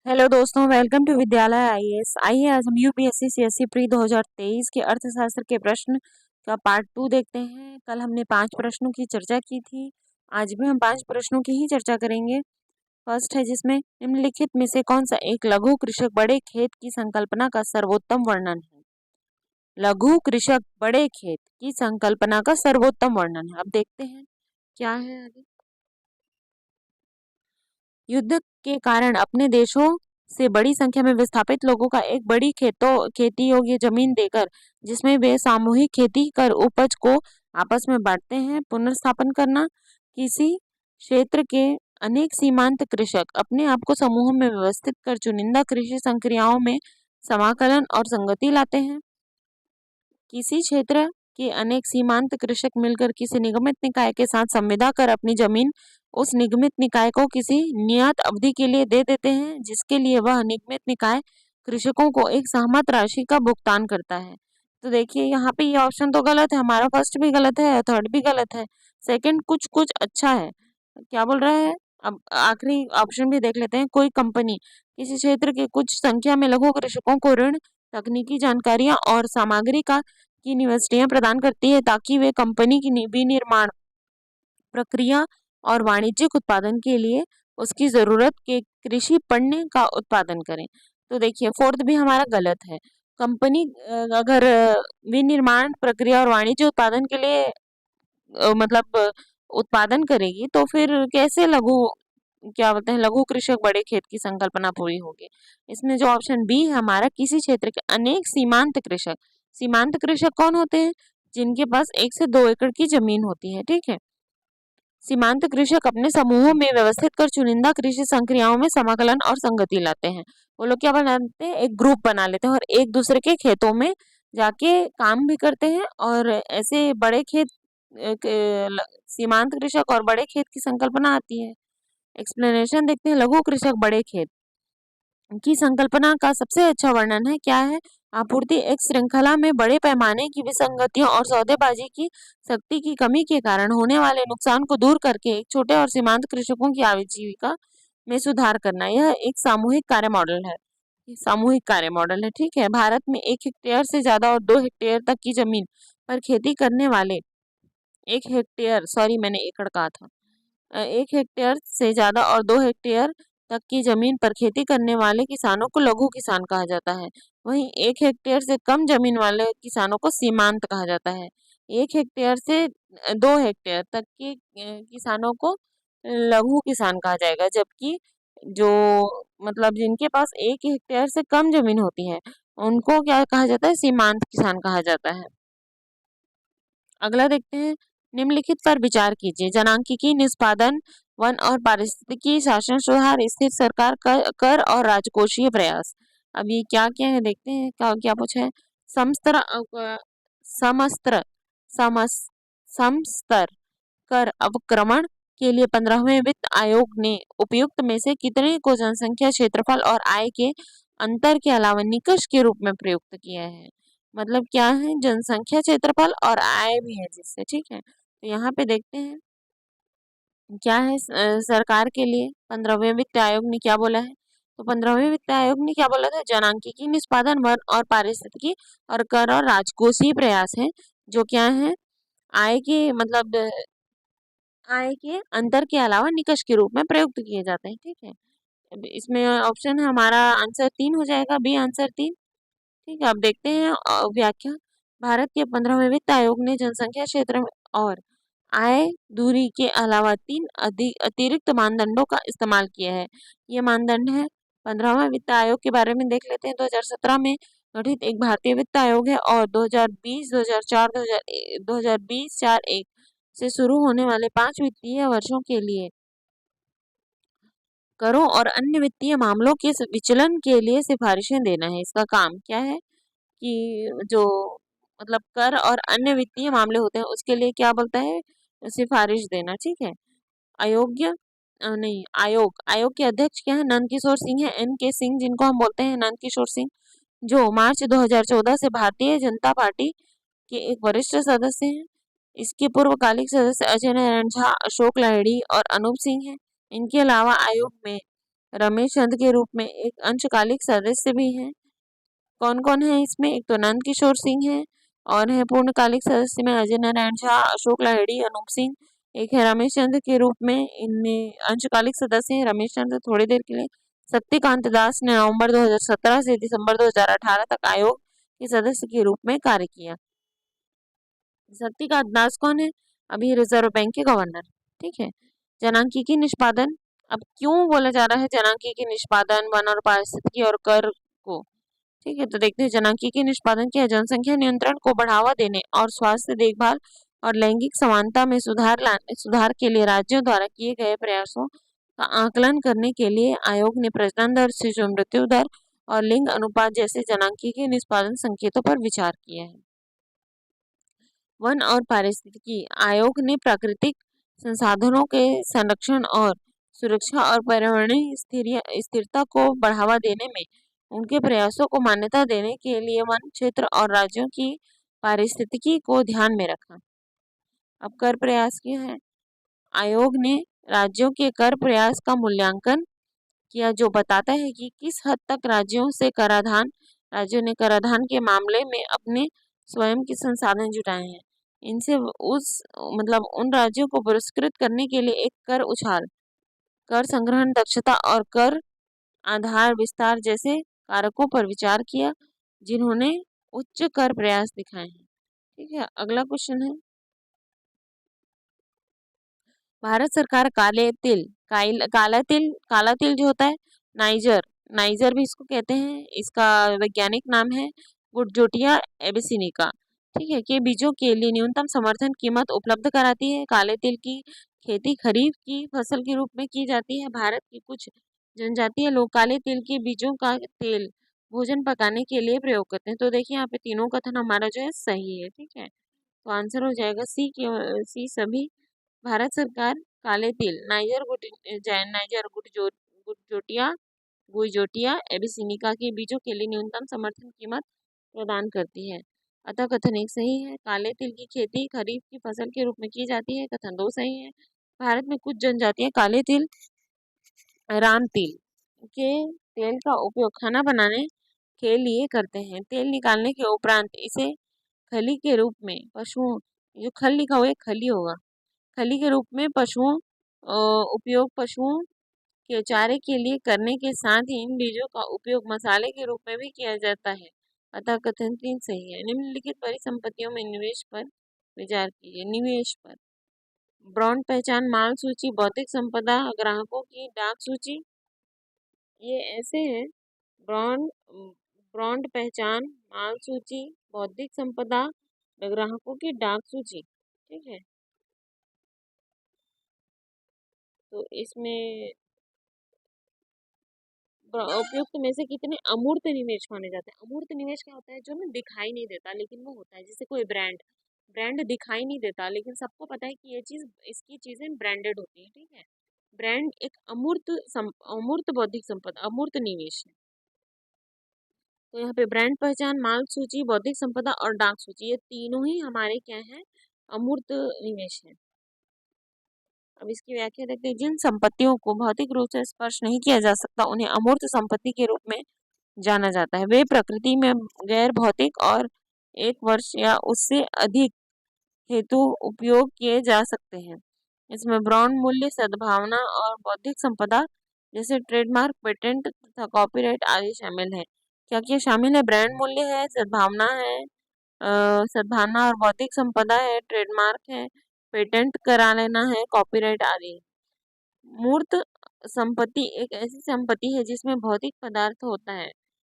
Hello दोस्तों, welcome to विद्यालय IAS. आइए आज हम यूपीएससी सीएससी प्री 2023 के अर्थशास्त्र के प्रश्न का पार्ट 2 देखते हैं। कल हमने 5 प्रश्नों की चर्चा की थी। आज भी हम 5 प्रश्नों की ही चर्चा करेंगे। फर्स्ट है जिसमें निम्नलिखित में से कौन सा एक लघु कृषक बड़े खेत की संकल्पना का सर्वोत्तम वर्णन है। लघु कृषक बड़े खेत की संकल्पना का सर्वोत्तम वर्णन है। अब देखते हैं क्या है आगे। युद्ध के कारण अपने देशों से बड़ी संख्या में विस्थापित लोगों का एक बड़ी खेती योग्य जमीन देकर जिसमें वे सामूहिक खेती कर उपज को आपस में बांटते हैं पुनर्स्थापन करना। किसी क्षेत्र के अनेक सीमांत कृषक अपने आप को समूहों में व्यवस्थित कर चुनिंदा कृषि संक्रियाओं में समाकलन और संगति लाते हैं। किसी क्षेत्र के अनेक सीमांत कृषक मिलकर किसी निगमित निकाय के साथ संविदा कर अपनी जमीन उस निगमित निकाय को किसी नियत अवधि के लिए दे देते हैं, जिसके लिए वह निगमित निकाय कृषकों को एक सहमत राशि का भुगतान करता है। तो देखिए यहाँ पे ये ऑप्शन तो गलत है, हमारा फर्स्ट भी गलत है और थर्ड भी गलत है। सेकंड कुछ कुछ अच्छा है। क्या बोल रहा है? अब आखिरी ऑप्शन भी देख लेते हैं। कोई कंपनी किसी क्षेत्र के कुछ संख्या में लघु कृषकों को ऋण, तकनीकी जानकारियां और सामग्री की यूनिवर्सिटियां प्रदान करती है ताकि वे कंपनी की विनिर्माण प्रक्रिया और वाणिज्यिक उत्पादन के लिए उसकी जरूरत के कृषि पण्य का उत्पादन करें। तो देखिए फोर्थ भी हमारा गलत है। कंपनी अगर विनिर्माण प्रक्रिया और वाणिज्य उत्पादन के लिए मतलब उत्पादन करेगी तो फिर कैसे क्या बोलते हैं लघु कृषक बड़े खेत की संकल्पना पूरी होगी। इसमें जो ऑप्शन बी है हमारा, किसी क्षेत्र के अनेक सीमांत कृषक कौन होते हैं? जिनके पास 1 से 2 एकड़ की जमीन होती है। ठीक है। सीमांत कृषक अपने समूहों में व्यवस्थित कर चुनिंदा कृषि संक्रियाओं में समाकलन और संगति लाते हैं। वो लोग क्या बनाते हैं? एक ग्रुप बना लेते हैं और एक दूसरे के खेतों में जाके काम भी करते हैं। और ऐसे बड़े खेत सीमांत कृषक और बड़े खेत की संकल्पना आती है। एक्सप्लेनेशन देखते हैं। लघु कृषक बड़े खेत की संकल्पना का सबसे अच्छा वर्णन है क्या है? आपूर्ति एक श्रृंखला में बड़े पैमाने की विसंगतियों और सौदेबाजी की शक्ति की कमी के कारण होने वाले नुकसान को दूर करके एक छोटे और सीमांत कृषकों की आजीविका में सुधार करना। यह एक सामूहिक कार्य मॉडल है। ठीक है। भारत में 1 हेक्टेयर से ज्यादा और 2 हेक्टेयर तक की जमीन पर खेती करने वाले 1 हेक्टेयर, सॉरी मैंने एकड़ कहा था, 1 हेक्टेयर से ज्यादा और 2 हेक्टेयर तक की जमीन पर खेती करने वाले किसानों को लघु किसान कहा जाता है। वहीं 1 हेक्टेयर से कम जमीन वाले किसानों को सीमांत कहा जाता है। 1 हेक्टेयर से 2 हेक्टेयर तक के किसानों को लघु किसान कहा जाएगा, जबकि जो मतलब जिनके पास 1 हेक्टेयर से कम जमीन होती है उनको क्या कहा जाता है? सीमांत किसान कहा जाता है। अगला देखते हैं। निम्नलिखित पर विचार कीजिए। जनांकिकी निष्पादन, वन और पारिस्थितिकी शासन सुधार, स्थिर सरकार, कर और राजकोषीय प्रयास। अब ये क्या क्या है देखते हैं। क्या क्या पूछा है? समस्तर समस्तर समस समस्तर कर अवक्रमण के लिए 15वें वित्त आयोग ने उपयुक्त में से कितने को जनसंख्या, क्षेत्रफल और आय के अंतर के अलावा निकष के रूप में प्रयुक्त किया है? मतलब क्या है? जनसंख्या, क्षेत्रफल और आय भी है जिससे। ठीक है। तो यहाँ पे देखते हैं क्या है। सरकार के लिए 15वें वित्त आयोग ने क्या बोला है? तो 15वें वित्त आयोग ने क्या बोला था? जनांकिकी निष्पादन, वन और पारिस्थितिकी और कर और राजकोषीय प्रयास है जो क्या है? आय के मतलब आय के अंतर के अलावा निकष के रूप में प्रयुक्त किए जाते हैं। ठीक है। अब इसमें ऑप्शन है हमारा आंसर 3 हो जाएगा, बी आंसर 3। ठीक है। अब देखते हैं व्याख्या। भारत के 15वें वित्त आयोग ने जनसंख्या, क्षेत्र और आय दूरी के अलावा 3 अतिरिक्त मानदंडों का इस्तेमाल किया है। ये मानदंड है। 15वां वित्त आयोग के बारे में देख लेते हैं। 2017 में गठित एक भारतीय वित्त आयोग है और 2020, 2004, 2020-4-1 से शुरू होने वाले 5 वित्तीय वर्षों के लिए करों और अन्य वित्तीय मामलों के विचलन के लिए सिफारिशें देना है। इसका काम क्या है कि जो मतलब कर और अन्य वित्तीय मामले होते हैं उसके लिए क्या बोलता है? सिफारिश देना। ठीक है। अयोग्य नहीं आयोग के अध्यक्ष क्या है? नंद किशोर सिंह है, NK सिंह, जिनको हम बोलते हैं नंद किशोर सिंह, जो मार्च 2014 से भारतीय जनता पार्टी के एक वरिष्ठ सदस्य हैं। इसके पूर्वकालिक सदस्य अजय नारायण झा, अशोक लाहिड़ी और अनूप सिंह हैं। इनके अलावा आयोग में रमेश चंद के रूप में एक अंशकालिक सदस्य भी हैं। कौन कौन है इसमें? एक तो नंद किशोर सिंह है और है पूर्णकालिक सदस्य में अजय नारायण झा, अशोक लाहिड़ी, अनूप सिंह। एक है रमेश चंद्र के रूप में, इनमें अंशकालिक सदस्य हैं रमेश चंद्र थोड़ी देर के लिए। शक्तिकांत दास ने नवंबर 2017 से दिसंबर 2018 तक आयोग के सदस्य के रूप में कार्य किया। शक्तिकांत दास कौन है? अभी रिजर्व बैंक के गवर्नर। ठीक है। जनांकीय निष्पादन, अब क्यों बोला जा रहा है जनांकीय निष्पादन, वन और पारिस्थितिकी और कर को? ठीक है, तो देखते हैं जनांकीय निष्पादन क्या है। जनसंख्या नियंत्रण को बढ़ावा देने और स्वास्थ्य देखभाल और लैंगिक समानता में सुधार के लिए राज्यों द्वारा किए गए प्रयासों का आकलन करने के लिए आयोग ने प्रजनन दर, शिशु मृत्यु दर और लिंग अनुपात जैसे जनांकीय निष्पादन संकेतों पर विचार किया है। वन और पारिस्थितिकी आयोग ने प्राकृतिक संसाधनों के संरक्षण और सुरक्षा और पर्यावरणीय स्थिरता को बढ़ावा देने में उनके प्रयासों को मान्यता देने के लिए वन क्षेत्र और राज्यों की पारिस्थितिकी को ध्यान में रखा। अब कर प्रयास क्या है? आयोग ने राज्यों के कर प्रयास का मूल्यांकन किया, जो बताता है कि किस हद तक राज्यों ने कराधान के मामले में अपने स्वयं के संसाधन जुटाए हैं। इनसे उस मतलब उन राज्यों को पुरस्कृत करने के लिए एक कर उछाल, कर संग्रहण दक्षता और कर आधार विस्तार जैसे कारकों पर विचार किया, जिन्होंने उच्च कर प्रयास दिखाए हैं। ठीक है, अगला क्वेश्चन है, भारत सरकार काला तिल जो होता है, नाइजर नाइजर भी इसको कहते हैं, इसका वैज्ञानिक नाम है गुडजोटिया एबेसिनिका। ठीक है, के बीजों के लिए न्यूनतम समर्थन कीमत उपलब्ध कराती है। काले तिल की खेती खरीफ की फसल के रूप में की जाती है। भारत की कुछ जनजातीय लोग काले तिल के बीजों का तेल भोजन पकाने के लिए प्रयोग करते हैं। तो देखिए यहाँ पे तीनों कथन हमारा जो है सही है। ठीक है, तो आंसर हो जाएगा सी सभी। भारत सरकार काले तिल नाइजर गुटजोटिया गुइजोटिया एबिसिनिका के बीजों के लिए न्यूनतम समर्थन कीमत प्रदान करती है। अतः कथन 1 सही है। काले तिल की खेती खरीफ की फसल के रूप में की जाती है। कथन 2 सही है। भारत में कुछ जनजातियां काले तिल, राम तिल के तेल का उपयोग खाना बनाने के लिए करते हैं। तेल निकालने के उपरांत इसे खली के रूप में पशुओं, जो खल लिखा हुआ है खली होगा, खली के रूप में उपयोग पशुओं के चारे के लिए करने के साथ ही इन बीजों का उपयोग मसाले के रूप में भी किया जाता है। अतः कथन 3 सही है। निम्नलिखित परिसंपत्तियों में निवेश पर विचार कीजिए। निवेश पर ब्रांड पहचान, माल सूची, बौद्धिक संपदा, ग्राहकों की डाक सूची, ये ऐसे है। ब्रांड ब्रांड पहचान, माल सूची, बौद्धिक संपदा, ग्राहकों की डाक सूची। ठीक है, तो इसमें उपयुक्त में से कितने अमूर्त निवेश माने जाते हैं? अमूर्त निवेश क्या होता है? जो ना दिखाई नहीं देता लेकिन वो होता है। जैसे कोई ब्रांड ब्रांड दिखाई नहीं देता लेकिन सबको पता है कि ये चीज, इसकी चीजें ब्रांडेड होती है। ठीक है, ब्रांड एक अमूर्त बौद्धिक संपदा, अमूर्त निवेश है। तो यहाँ पे ब्रांड पहचान, माल सूची, बौद्धिक संपदा और डाक सूची, ये तीनों ही हमारे क्या है? अमूर्त निवेश है। अब इसकी व्याख्या देखते हैं। जिन संपत्तियों को भौतिक रूप से स्पर्श नहीं किया जा सकता उन्हें अमूर्त संपत्ति के रूप में जाना जाता है। वे प्रकृति में गैर भौतिक और 1 वर्ष या उससे अधिक हेतु उपयोग किए जा सकते हैं। इसमें ब्रांड मूल्य, सद्भावना और बौद्धिक संपदा जैसे ट्रेडमार्क, पेटेंट तथा कॉपीराइट आदि शामिल है। क्या क्या शामिल है? ब्रांड मूल्य है, सद्भावना और बौद्धिक संपदा है, ट्रेडमार्क है, पेटेंट करा लेना है, कॉपीराइट आदि। मूर्त संपत्ति एक ऐसी संपत्ति है जिसमें भौतिक पदार्थ होता है।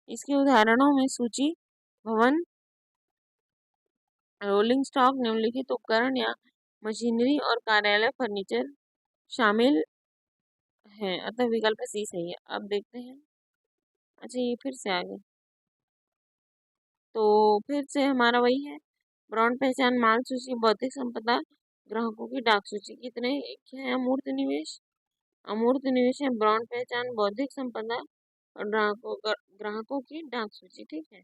इसके उदाहरणों में सूची, भवन, रोलिंग स्टॉक, निम्नलिखित उपकरण या मशीनरी और कार्यालय फर्नीचर शामिल है। अतः विकल्प सी सही है। अब देखते हैं, अच्छा ये फिर से आगे, तो फिर से हमारा वही है। ब्रांड पहचान, माल सूची, बौद्धिक संपदा, ग्राहकों की डाक सूची। कितने एक है अमूर्त निवेश? अमूर्त निवेश है ब्रांड पहचान, बौद्धिक संपदा और ग्राहकों की डाक सूची। ठीक है,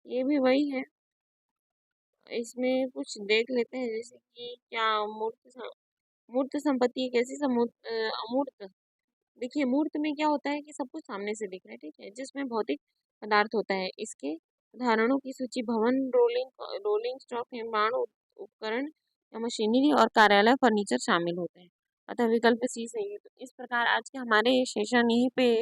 ये भी वही है। इसमें कुछ देख लेते हैं, जैसे कि क्या मूर्त संपत्ति एक ऐसी अमूर्त, देखिए मूर्त में क्या होता है कि सब कुछ सामने से दिख रहा है, ठीक है, जिसमें भौतिक पदार्थ होता है। इसके उदाहरणों की सूची भवन, रोलिंग रोलिंग स्टॉक, निर्माण उपकरण या मशीनरी और कार्यालय फर्नीचर शामिल होते हैं। अतः विकल्प सी सही है। तो इस प्रकार आज के हमारे सेशन यहीं पे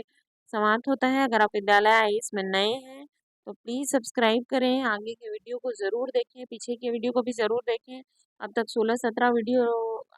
समाप्त होता है। अगर आप विद्यालय आए इसमें नए हैं तो प्लीज़ सब्सक्राइब करें, आगे के वीडियो को ज़रूर देखें, पीछे के वीडियो को भी ज़रूर देखें। अब तक 16-17 वीडियो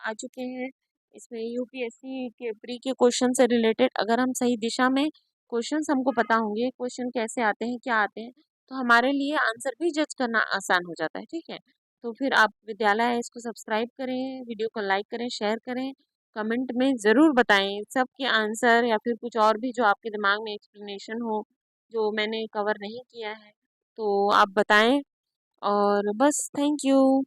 आ चुके हैं। इसमें यूपीएससी के प्री के क्वेश्चन से रिलेटेड अगर हम सही दिशा में क्वेश्चंस हमको पता होंगे, क्वेश्चन कैसे आते हैं, क्या आते हैं, तो हमारे लिए आंसर भी जज करना आसान हो जाता है, ठीक है। तो फिर आप विद्यालय इसको सब्सक्राइब करें, वीडियो को लाइक करें, शेयर करें, कमेंट में ज़रूर बताएं सबके आंसर या फिर कुछ और भी जो आपके दिमाग में एक्सप्लेनेशन हो जो मैंने कवर नहीं किया है तो आप बताएं। और बस थैंक यू।